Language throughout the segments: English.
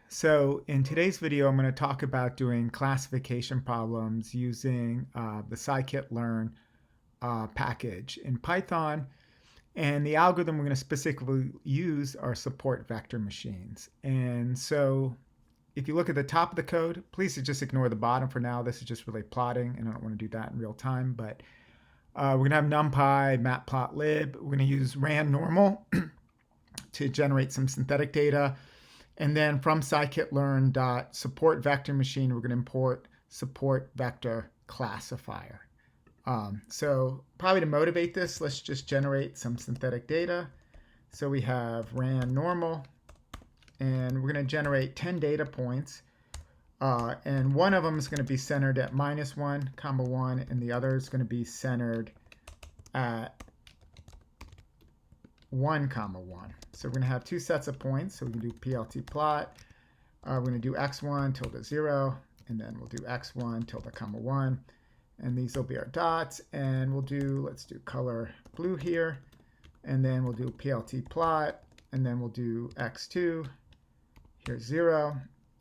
So in today's video, I'm going to talk about doing classification problems using the scikit-learn package in Python. And the algorithm we're going to specifically use are support vector machines. And so if you look at the top of the code, please just ignore the bottom for now. This is just really plotting, and I don't want to do that in real time. But we're going to have NumPy, matplotlib. We're going to use randNormal to generate some synthetic data. And then from scikit-learn.support vector machine, we're going to import support vector classifier. So probably to motivate this, let's just generate some synthetic data. So we have randNormal, and we're going to generate 10 data points. And one of them is going to be centered at -1, 1, and the other is going to be centered at 1, 1. So we're going to have two sets of points. So we can do PLT plot. We're going to do x1 tilde 0, and then we'll do x1 tilde 1. And these will be our dots. And we'll do, let's do color blue here. And then we'll do PLT plot. And then we'll do x2, here's 0.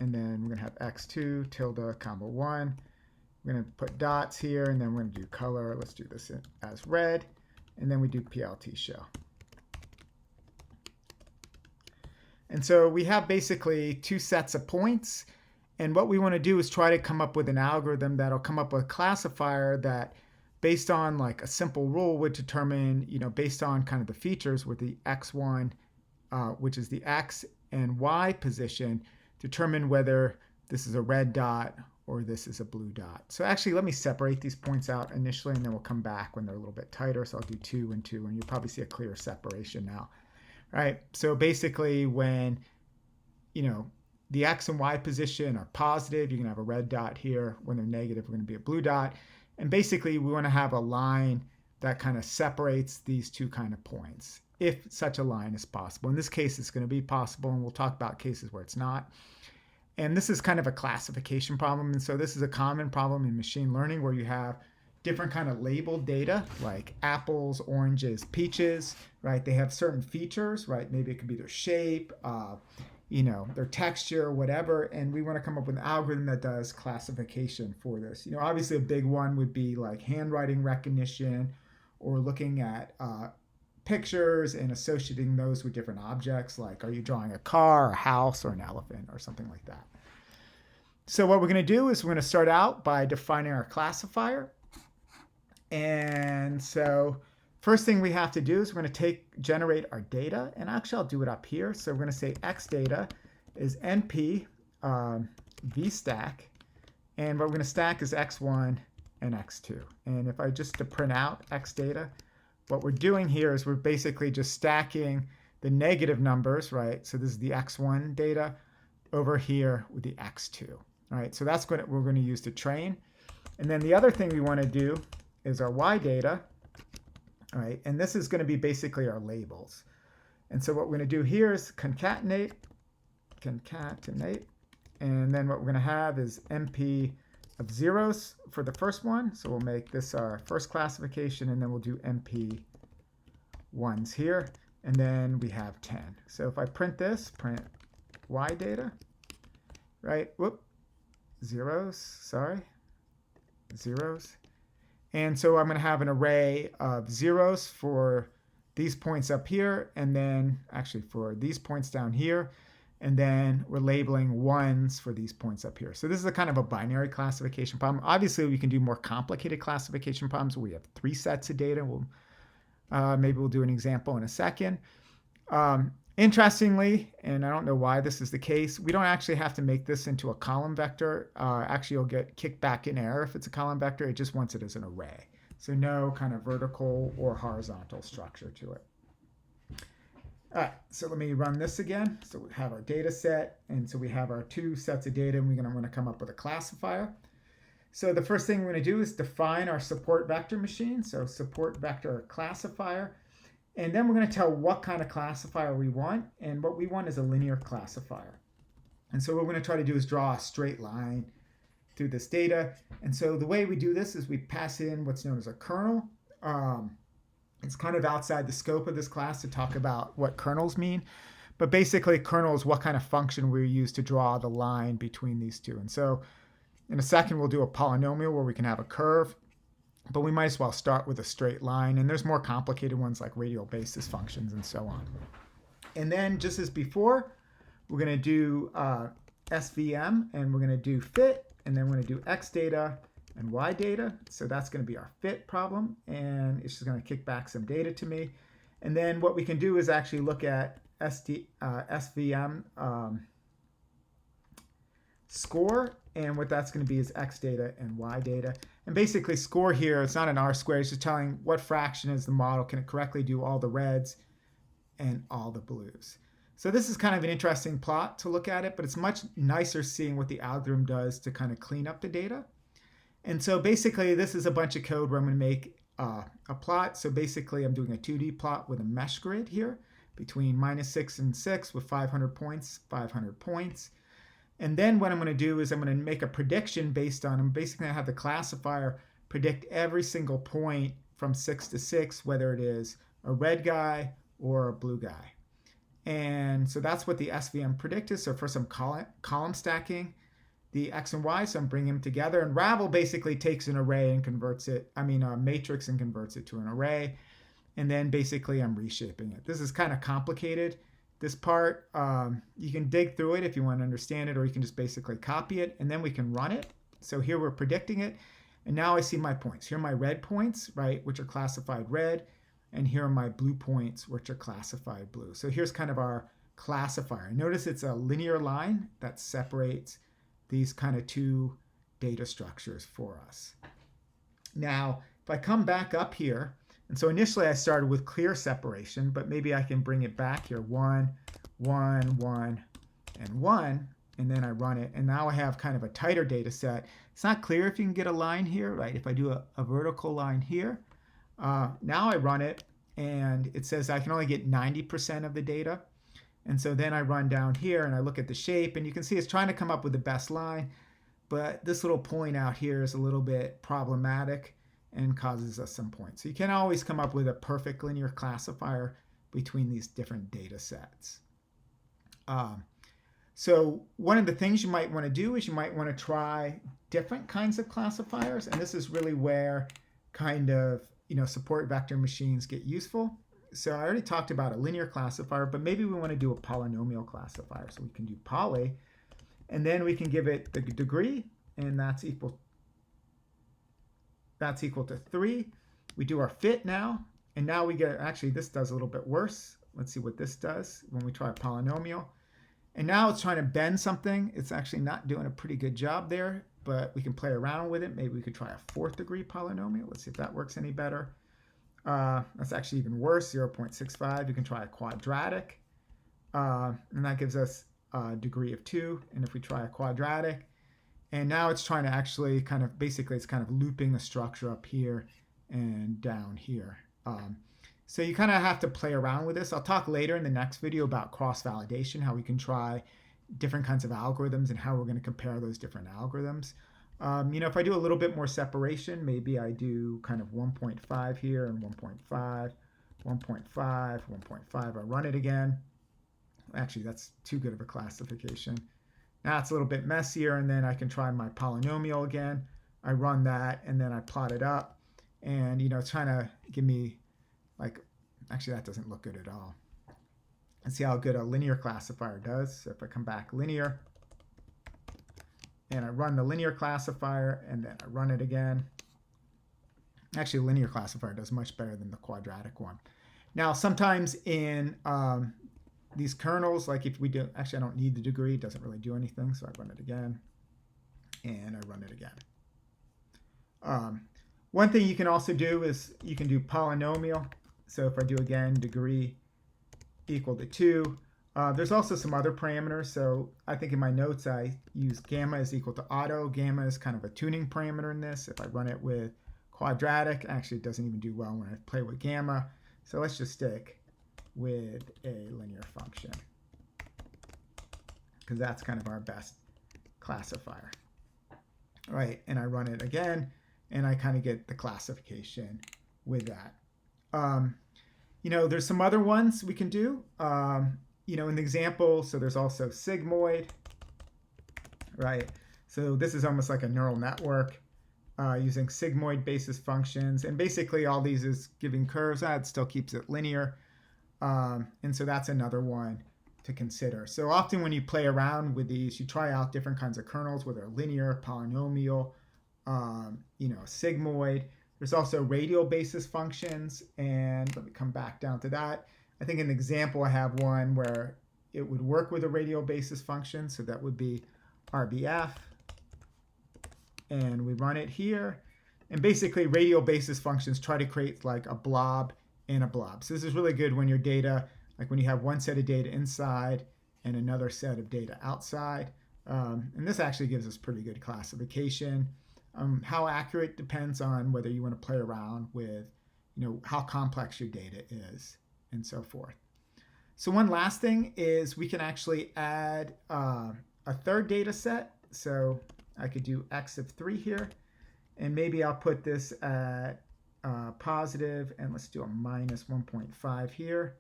And then we're going to have x2 tilde 1. We're going to put dots here, and then we're going to do color. Let's do this as red. And then we do PLT show. And so we have basically two sets of points. And what we want to do is try to come up with an algorithm that'll come up with a classifier that, based on like a simple rule, would determine, based on kind of the features with the x1, which is the x and y position, determine whether this is a red dot or this is a blue dot. So actually, let me separate these points out initially, and then we'll come back when they're a little bit tighter. So I'll do 2 and 2, and you'll probably see a clear separation now. Right, so basically when, the x and y position are positive, you're going to have a red dot here. When they're negative, we're going to be a blue dot. And basically, we want to have a line that kind of separates these two kind of points, if such a line is possible. In this case, it's going to be possible, and we'll talk about cases where it's not. And this is kind of a classification problem. And so this is a common problem in machine learning where you have different kind of labeled data, like apples, oranges, peaches, right? They have certain features, right? Maybe it could be their shape, their texture, whatever. And we want to come up with an algorithm that does classification for this. Obviously a big one would be like handwriting recognition, or looking at pictures and associating those with different objects. Like, are you drawing a car, a house, or an elephant, or something like that? So what we're going to do is we're going to start out by defining our classifier. And so first thing we have to do is we're going to generate our data. And actually, I'll do it up here. So we're going to say x data is np vstack. And what we're going to stack is x1 and x2. And if I just to print out x data, what we're doing here is we're basically just stacking the negative numbers, right? So this is the x1 data over here with the x2. All right, so that's what we're going to use to train. And then the other thing we want to do is our y data, all right? And this is going to be basically our labels. And so what we're going to do here is concatenate, and then what we're going to have is np of zeros for the first one. So we'll make this our first classification, and then we'll do np ones here, and then we have 10. So if I print this, print y data, right? Zeros. And so I'm going to have an array of zeros for these points up here, and then actually for these points down here, and then we're labeling ones for these points up here. So this is a kind of a binary classification problem. Obviously, we can do more complicated classification problems where we have 3 sets of data. Maybe we'll do an example in a second. Interestingly, and I don't know why this is the case, we don't actually have to make this into a column vector. Actually, you'll get kicked back in error if it's a column vector. It just wants it as an array. So no kind of vertical or horizontal structure to it. All right, so let me run this again. So we have our data set, and so we have our 2 sets of data, and we're going to come up with a classifier. So the first thing we're going to do is define our support vector machine. So support vector classifier. And then we're going to tell what kind of classifier we want. And what we want is a linear classifier. And so what we're going to try to do is draw a straight line through this data. And so the way we do this is we pass in what's known as a kernel. It's kind of outside the scope of this class to talk about what kernels mean. But basically, kernel is what kind of function we use to draw the line between these two. And so in a second, we'll do a polynomial where we can have a curve, but we might as well start with a straight line. And there's more complicated ones like radial basis functions and so on. And then just as before, we're going to do SVM, and we're going to do fit, and then we're going to do X data and Y data. So that's going to be our fit problem, and it's just going to kick back some data to me. And then what we can do is actually look at SVM score, and what that's going to be is X data and Y data. And basically score here, it's not an R squared, it's just telling what fraction is the model, can it correctly do all the reds and all the blues. So this is kind of an interesting plot to look at it, but it's much nicer seeing what the algorithm does to kind of clean up the data. And so basically this is a bunch of code where I'm going to make a plot. So basically I'm doing a 2D plot with a mesh grid here between -6 and 6 with 500 points, 500 points. And then what I'm going to do is I'm going to make a prediction based on, I'm basically going to have the classifier predict every single point from 6 to 6, whether it is a red guy or a blue guy. And so that's what the SVM predict is. So for some column stacking, the X and Y, so I'm bringing them together. And Ravel basically takes an array and converts it, a matrix and converts it to an array. And then basically I'm reshaping it. This is kind of complicated. This part, you can dig through it if you want to understand it, or you can just basically copy it, and then we can run it. So here we're predicting it, and now I see my points. Here are my red points, right, which are classified red, and here are my blue points, which are classified blue. So here's kind of our classifier. Notice it's a linear line that separates these kind of two data structures for us. Now, if I come back up here, and so initially I started with clear separation, but maybe I can bring it back here, 1, 1, 1, and 1, and then I run it. And now I have kind of a tighter data set. It's not clear if you can get a line here, right? If I do a vertical line here, now I run it, and it says I can only get 90% of the data. And so then I run down here, and I look at the shape, and you can see it's trying to come up with the best line, but this little point out here is a little bit problematic and causes us some points. So you can't always come up with a perfect linear classifier between these different data sets. So one of the things you might want to do is you might want to try different kinds of classifiers, and this is really where kind of support vector machines get useful. So I already talked about a linear classifier, but maybe we want to do a polynomial classifier. So we can do poly, and then we can give it the degree, and that's equal to 3. We do our fit now, and now we get, actually this does a little bit worse. Let's see what this does when we try a polynomial. And now it's trying to bend something. It's actually not doing a pretty good job there, but we can play around with it. Maybe we could try a 4th degree polynomial. Let's see if that works any better. That's actually even worse, 0.65. You can try a quadratic, and that gives us a degree of 2. And if we try a quadratic, and now it's trying to actually kind of, basically it's kind of looping the structure up here and down here. So you kind of have to play around with this. I'll talk later in the next video about cross-validation, how we can try different kinds of algorithms and how we're going to compare those different algorithms. If I do a little bit more separation, maybe I do kind of 1.5 here and 1.5, 1.5, 1.5. I run it again. Actually, that's too good of a classification. Now it's a little bit messier, and then I can try my polynomial again. I run that, and then I plot it up, and it's trying to give me, like, actually that doesn't look good at all. Let's see how good a linear classifier does. So if I come back linear, and I run the linear classifier, and then I run it again. Actually, linear classifier does much better than the quadratic one. Now, sometimes in these kernels, like if we do, actually I don't need the degree, it doesn't really do anything, so I run it again, and I run it again. One thing you can also do is you can do polynomial. So if I do again, degree equal to 2. There's also some other parameters. So I think in my notes I use gamma is equal to auto. Gamma is kind of a tuning parameter in this. If I run it with quadratic, actually it doesn't even do well when I play with gamma. So let's just stick with a linear function, because that's kind of our best classifier. All right, and I run it again, and I kind of get the classification with that. There's some other ones we can do. in the example, so there's also sigmoid, right? So this is almost like a neural network using sigmoid basis functions. And basically all these is giving curves. It still keeps it linear. And so that's another one to consider. So often when you play around with these, you try out different kinds of kernels, whether linear, polynomial, sigmoid. There's also radial basis functions. And let me come back down to that. I think in the example, I have one where it would work with a radial basis function. So that would be RBF. And we run it here. And basically, radial basis functions try to create like a blob in a blob. So this is really good when your data, like when you have one set of data inside and another set of data outside. And this actually gives us pretty good classification. How accurate depends on whether you want to play around with, how complex your data is and so forth. So one last thing is we can actually add a third data set. So I could do x of 3 here. And maybe I'll put this at positive, and let's do a minus 1.5 here.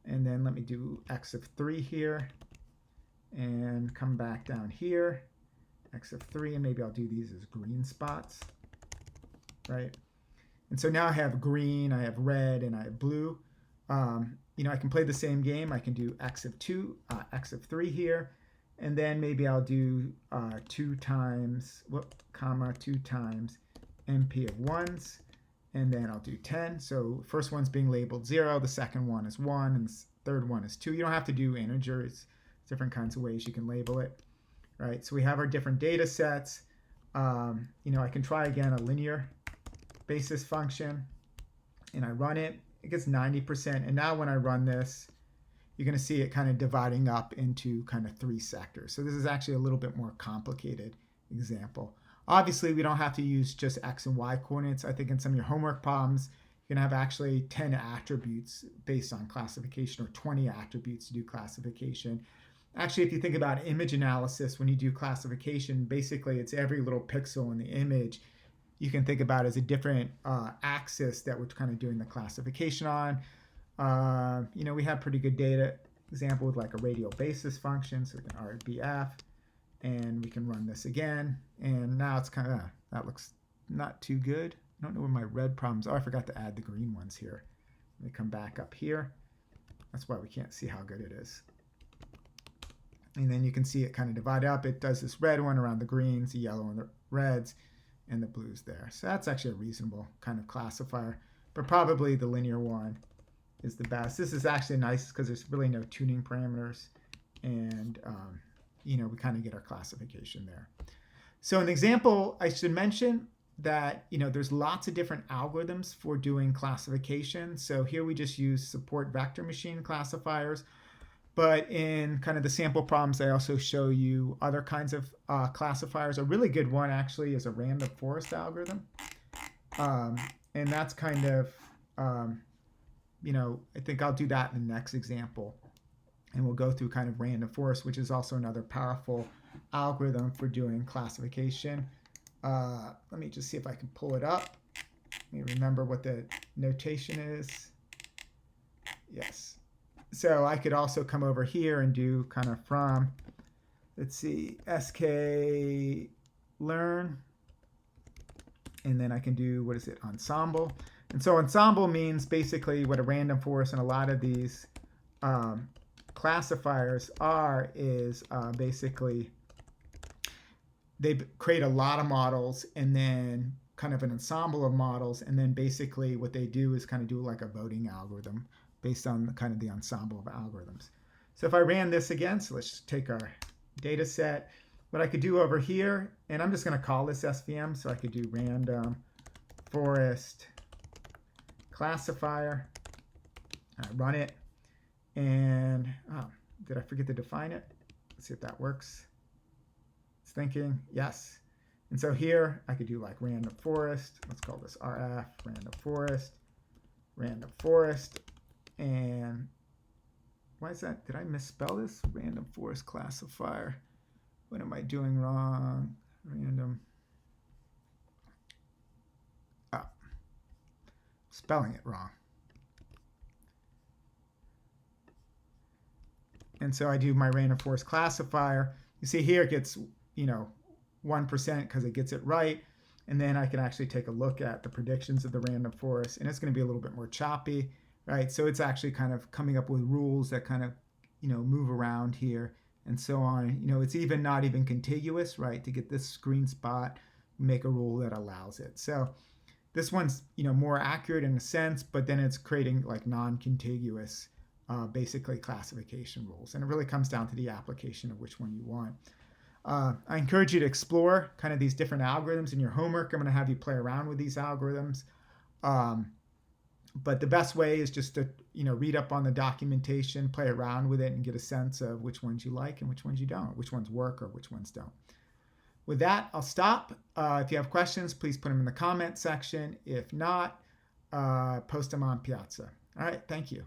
And then let me do x of 3 here. And come back down here. X of 3, and maybe I'll do these as green spots. Right? And so now I have green, I have red, and I have blue. I can play the same game. I can do x of 2, x of 3 here. And then maybe I'll do 2 times MP of 1s. And then I'll do 10. So first one's being labeled 0. The second one is 1. And the third one is 2. You don't have to do integers. Different kinds of ways you can label it. Right? So we have our different data sets. I can try again a linear basis function. And I run it. It gets 90%. And now when I run this, you're going to see it kind of dividing up into kind of 3 sectors. So this is actually a little bit more complicated example. Obviously, we don't have to use just x and y coordinates. I think in some of your homework problems, you're going to have actually 10 attributes based on classification or 20 attributes to do classification. Actually, if you think about image analysis, when you do classification, basically it's every little pixel in the image you can think about as a different axis that we're kind of doing the classification on. We have pretty good data example with like a radial basis function, so we can RBF, and we can run this again. And now it's kind of, that looks not too good. I don't know where my red problems are. I forgot to add the green ones here. Let me come back up here. That's why we can't see how good it is. And then you can see it kind of divide up. It does this red one around the greens, the yellow and the reds, and the blues there. So that's actually a reasonable kind of classifier, but probably the linear one is the best. This is actually nice because there's really no tuning parameters, and we kind of get our classification there. So in the example, I should mention that there's lots of different algorithms for doing classification. So here we just use support vector machine classifiers, but in kind of the sample problems, I also show you other kinds of classifiers. A really good one actually is a random forest algorithm, and that's kind of I think I'll do that in the next example. And we'll go through kind of random forest, which is also another powerful algorithm for doing classification. Let me just see if I can pull it up. Let me remember what the notation is. Yes. So I could also come over here and do kind of from, let's see, sklearn. And then I can do, ensemble. And so ensemble means basically what a random forest and a lot of these classifiers are is basically they create a lot of models and then kind of an ensemble of models, and then basically what they do is kind of do like a voting algorithm based on kind of the ensemble of algorithms. So if I ran this again, so let's just take our data set. What I could do over here, and I'm just going to call this SVM, so I could do random forest classifier. I run it, and did I forget to define it? Let's see if that works. It's thinking, yes. And so here I could do like random forest. Let's call this RF, random forest. And why is that? Did I misspell this? Random forest classifier. What am I doing wrong? Random. Spelling it wrong. And so I do my random forest classifier. You see here it gets, 1% because it gets it right. And then I can actually take a look at the predictions of the random forest, and it's going to be a little bit more choppy, right? So it's actually kind of coming up with rules that kind of, move around here and so on. It's even not even contiguous, right? To get this green spot, make a rule that allows it. So this one's, more accurate in a sense, but then it's creating like non-contiguous, basically classification rules. And it really comes down to the application of which one you want. I encourage you to explore kind of these different algorithms in your homework. I'm going to have you play around with these algorithms. But the best way is just to, read up on the documentation, play around with it, and get a sense of which ones you like and which ones you don't, which ones work or which ones don't. With that, I'll stop. If you have questions, please put them in the comment section. If not, post them on Piazza. All right, thank you.